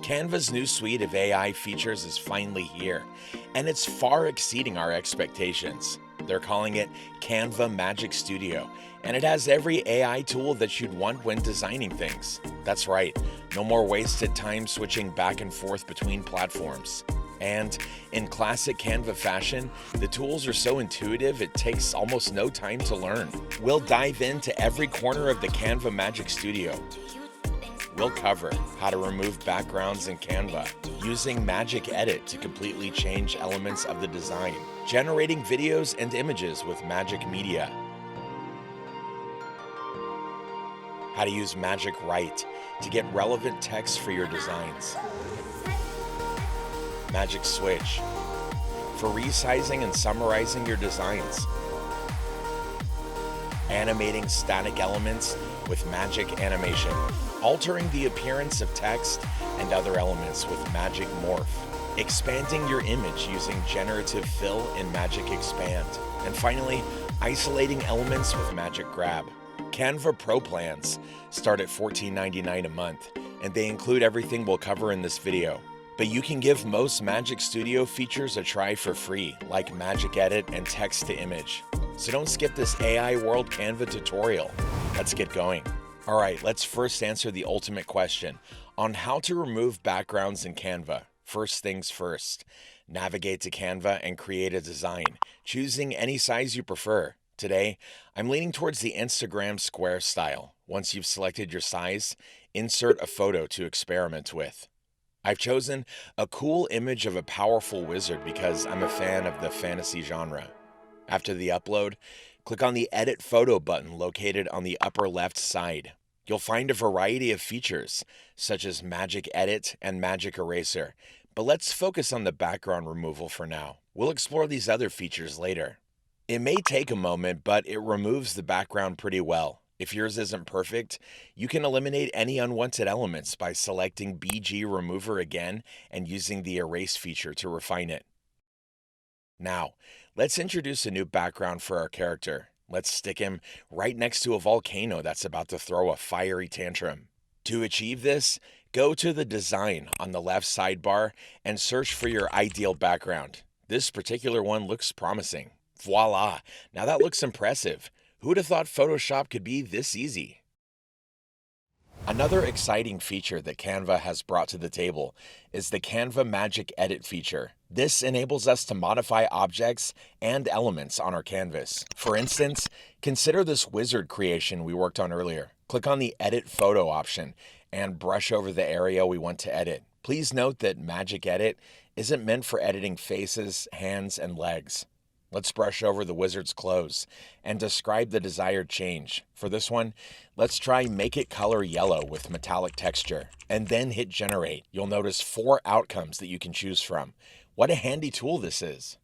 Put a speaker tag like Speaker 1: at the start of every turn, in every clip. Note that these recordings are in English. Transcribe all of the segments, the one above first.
Speaker 1: Canva's new suite of AI features is finally here, and it's far exceeding our expectations. They're calling it Canva Magic Studio, and it has every AI tool that you'd want when designing things. That's right, no more wasted time switching back and forth between platforms. And in classic Canva fashion, the tools are so intuitive it takes almost no time to learn. We'll dive into every corner of the Canva Magic Studio. We'll cover how to remove backgrounds in Canva, using Magic Edit to completely change elements of the design, generating videos and images with Magic Media, how to use Magic Write to get relevant text for your designs, Magic Switch for resizing and summarizing your designs, animating static elements with Magic Animation, altering the appearance of text and other elements with Magic Morph, expanding your image using Generative Fill in Magic Expand, and finally, isolating elements with Magic Grab. Canva Pro plans start at $14.99 a month, and they include everything we'll cover in this video. But you can give most Magic Studio features a try for free, like Magic Edit and Text to Image. So don't skip this AI World Canva tutorial. Let's get going. All right, let's first answer the ultimate question on how to remove backgrounds in Canva. First things first, navigate to Canva and create a design, choosing any size you prefer. Today, I'm leaning towards the Instagram square style. Once you've selected your size, insert a photo to experiment with. I've chosen a cool image of a powerful wizard because I'm a fan of the fantasy genre. After the upload, click on the Edit Photo button located on the upper left side. You'll find a variety of features, such as Magic Edit and Magic Eraser, but let's focus on the background removal for now. We'll explore these other features later. It may take a moment, but it removes the background pretty well. If yours isn't perfect, you can eliminate any unwanted elements by selecting BG Remover again and using the Erase feature to refine it. Now, let's introduce a new background for our character. Let's stick him right next to a volcano that's about to throw a fiery tantrum. To achieve this, go to the Design on the left sidebar and search for your ideal background. This particular one looks promising. Voila! Now that looks impressive. Who'd have thought Photoshop could be this easy? Another exciting feature that Canva has brought to the table is the Canva Magic Edit feature. This enables us to modify objects and elements on our canvas. For instance, consider this wizard creation we worked on earlier. Click on the Edit Photo option and brush over the area we want to edit. Please note that Magic Edit isn't meant for editing faces, hands, and legs. Let's brush over the wizard's clothes and describe the desired change. For this one, let's try Make It Color Yellow with metallic texture, and then hit Generate. You'll notice 4 outcomes that you can choose from. What a handy tool this is.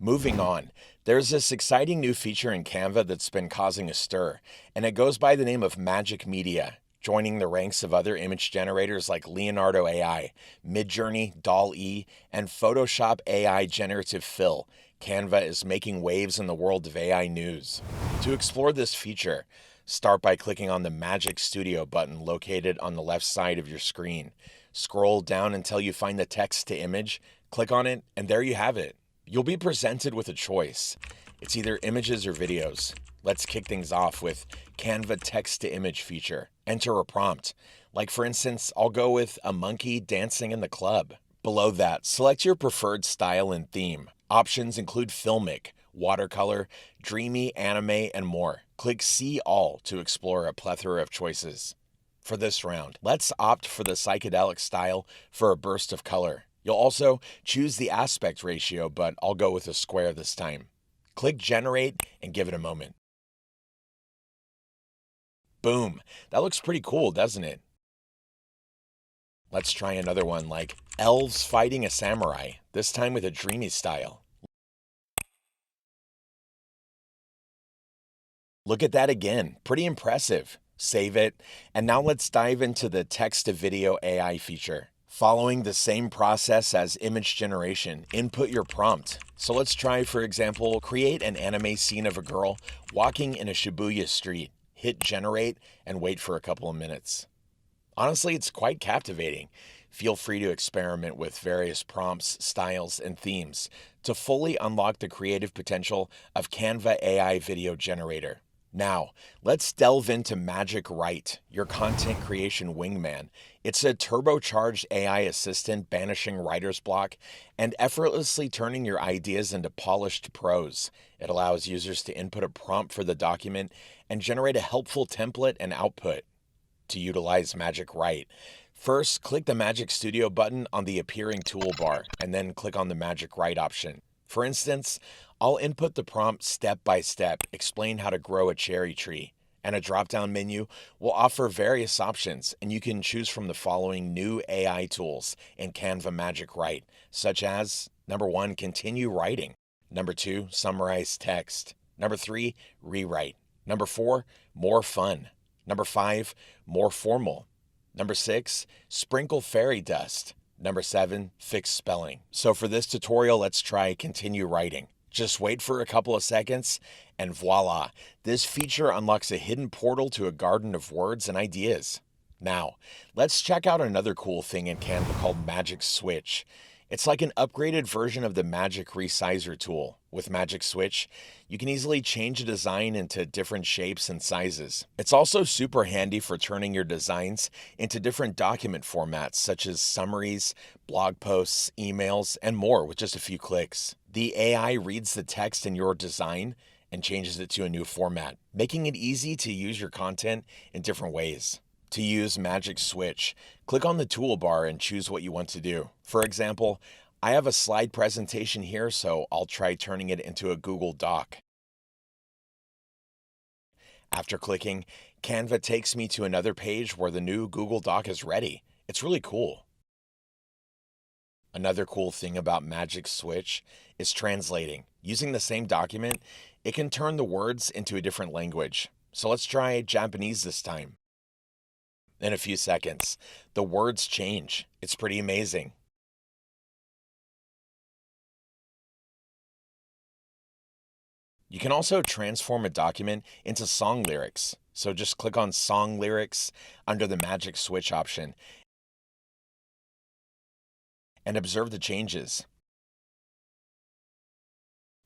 Speaker 1: Moving on, there's this exciting new feature in Canva that's been causing a stir, and it goes by the name of Magic Media. Joining the ranks of other image generators like Leonardo AI, Midjourney, DALL-E, and Photoshop AI Generative Fill, Canva is making waves in the world of AI news. To explore this feature, start by clicking on the Magic Studio button located on the left side of your screen. Scroll down until you find the text to image, click on it, and there you have it. You'll be presented with a choice. It's either images or videos. Let's kick things off with Canva Text to Image feature. Enter a prompt. Like for instance, I'll go with a monkey dancing in the club. Below that, select your preferred style and theme. Options include filmic, watercolor, dreamy, anime, and more. Click See All to explore a plethora of choices. For this round, let's opt for the psychedelic style for a burst of color. You'll also choose the aspect ratio, but I'll go with a square this time. Click Generate and give it a moment. Boom! That looks pretty cool, doesn't it? Let's try another one like elves fighting a samurai, this time with a dreamy style. Look at that again, pretty impressive. Save it, and now let's dive into the text-to-video AI feature. Following the same process as image generation, input your prompt. So let's try, for example, create an anime scene of a girl walking in a Shibuya street. Hit Generate and wait for a couple of minutes. Honestly, it's quite captivating. Feel free to experiment with various prompts, styles, and themes to fully unlock the creative potential of Canva AI Video Generator. Now, let's delve into Magic Write, your content creation wingman. It's a turbocharged AI assistant banishing writer's block and effortlessly turning your ideas into polished prose. It allows users to input a prompt for the document and generate a helpful template and output. To utilize Magic Write, first click the Magic Studio button on the appearing toolbar and then click on the Magic Write option. For instance, I'll input the prompt step by step, explain how to grow a cherry tree, and a drop-down menu will offer various options, and you can choose from the following new AI tools in Canva Magic Write, such as number 1, continue writing, number 2, summarize text, number 3, rewrite, number 4, more fun, number 5, more formal, number 6, sprinkle fairy dust, number 7, fix spelling. So for this tutorial, let's try continue writing. Just wait for a couple of seconds, and voila, this feature unlocks a hidden portal to a garden of words and ideas. Now, let's check out another cool thing in Canva called Magic Switch. It's like an upgraded version of the Magic Resizer tool. With Magic Switch, you can easily change a design into different shapes and sizes. It's also super handy for turning your designs into different document formats such as summaries, blog posts, emails, and more with just a few clicks. The AI reads the text in your design and changes it to a new format, making it easy to use your content in different ways. To use Magic Switch, click on the toolbar and choose what you want to do. For example, I have a slide presentation here, so I'll try turning it into a Google Doc. After clicking, Canva takes me to another page where the new Google Doc is ready. It's really cool. Another cool thing about Magic Switch is translating. Using the same document, it can turn the words into a different language. So let's try Japanese this time. In a few seconds, the words change. It's pretty amazing. You can also transform a document into song lyrics. So just click on Song Lyrics under the Magic Switch option and observe the changes.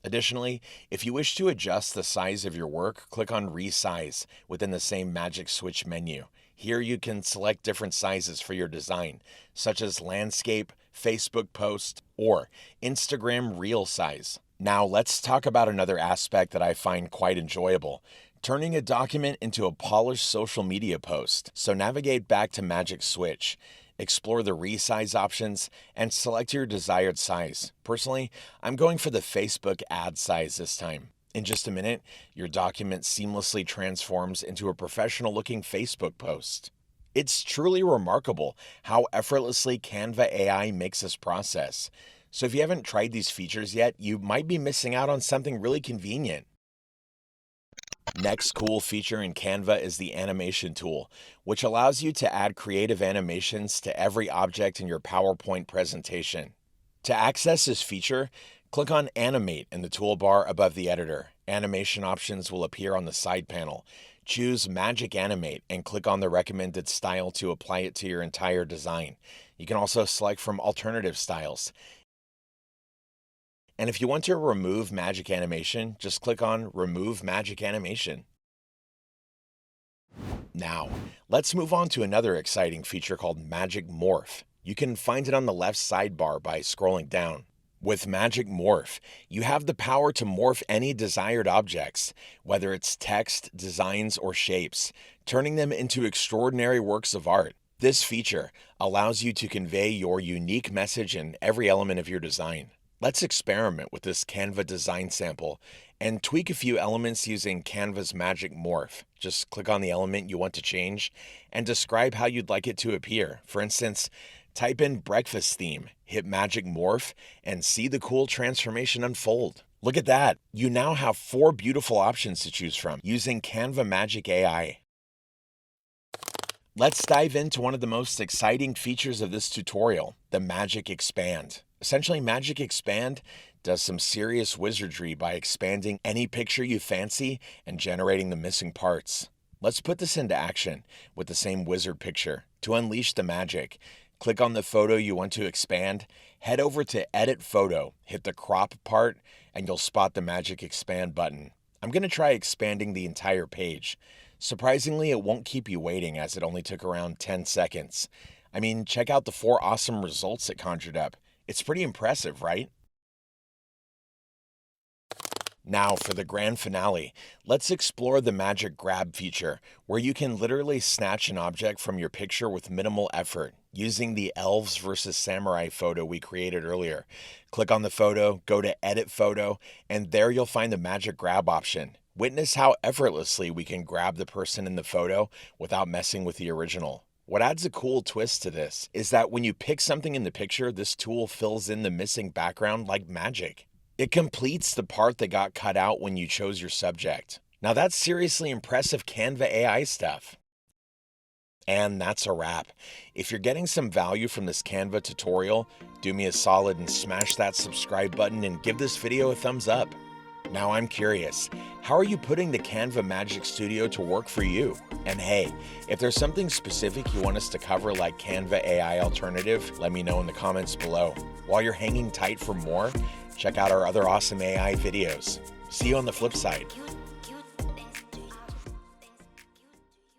Speaker 1: Additionally, if you wish to adjust the size of your work, click on Resize within the same Magic Switch menu. Here you can select different sizes for your design, such as landscape, Facebook post, or Instagram reel size. Now let's talk about another aspect that I find quite enjoyable, turning a document into a polished social media post. So navigate back to Magic Switch, explore the resize options, and select your desired size. Personally, I'm going for the Facebook ad size this time. In just a minute, your document seamlessly transforms into a professional-looking Facebook post. It's truly remarkable how effortlessly Canva AI makes this process. So if you haven't tried these features yet, you might be missing out on something really convenient. Next cool feature in Canva is the animation tool, which allows you to add creative animations to every object in your PowerPoint presentation. To access this feature, click on Animate in the toolbar above the editor. Animation options will appear on the side panel. Choose Magic Animate and click on the recommended style to apply it to your entire design. You can also select from alternative styles. And if you want to remove Magic Animation, just click on Remove Magic Animation. Now, let's move on to another exciting feature called Magic Morph. You can find it on the left sidebar by scrolling down. With Magic Morph, you have the power to morph any desired objects, whether it's text, designs, or shapes, turning them into extraordinary works of art. This feature allows you to convey your unique message in every element of your design. Let's experiment with this Canva design sample and tweak a few elements using Canva's Magic Morph. Just click on the element you want to change and describe how you'd like it to appear. For instance, type in breakfast theme, hit Magic Morph, and see the cool transformation unfold. Look at that! You now have 4 beautiful options to choose from using Canva Magic AI. Let's dive into one of the most exciting features of this tutorial, the Magic Expand. Essentially, Magic Expand does some serious wizardry by expanding any picture you fancy and generating the missing parts. Let's put this into action with the same wizard picture. To unleash the magic, click on the photo you want to expand, head over to Edit Photo, hit the crop part, and you'll spot the magic expand button. I'm going to try expanding the entire page. Surprisingly, it won't keep you waiting as it only took around 10 seconds. I mean, check out the 4 awesome results it conjured up. It's pretty impressive, right? Now for the grand finale, let's explore the magic grab feature, where you can literally snatch an object from your picture with minimal effort using the elves versus samurai photo we created earlier. Click on the photo, go to Edit Photo, and there you'll find the magic grab option. Witness how effortlessly we can grab the person in the photo without messing with the original. What adds a cool twist to this is that when you pick something in the picture, this tool fills in the missing background like magic. It completes the part that got cut out when you chose your subject. Now that's seriously impressive Canva AI stuff. And that's a wrap. If you're getting some value from this Canva tutorial, do me a solid and smash that subscribe button and give this video a thumbs up. Now I'm curious, how are you putting the Canva Magic Studio to work for you? And hey, if there's something specific you want us to cover like Canva AI alternative, let me know in the comments below. While you're hanging tight for more, check out our other awesome AI videos. See you on the flip side.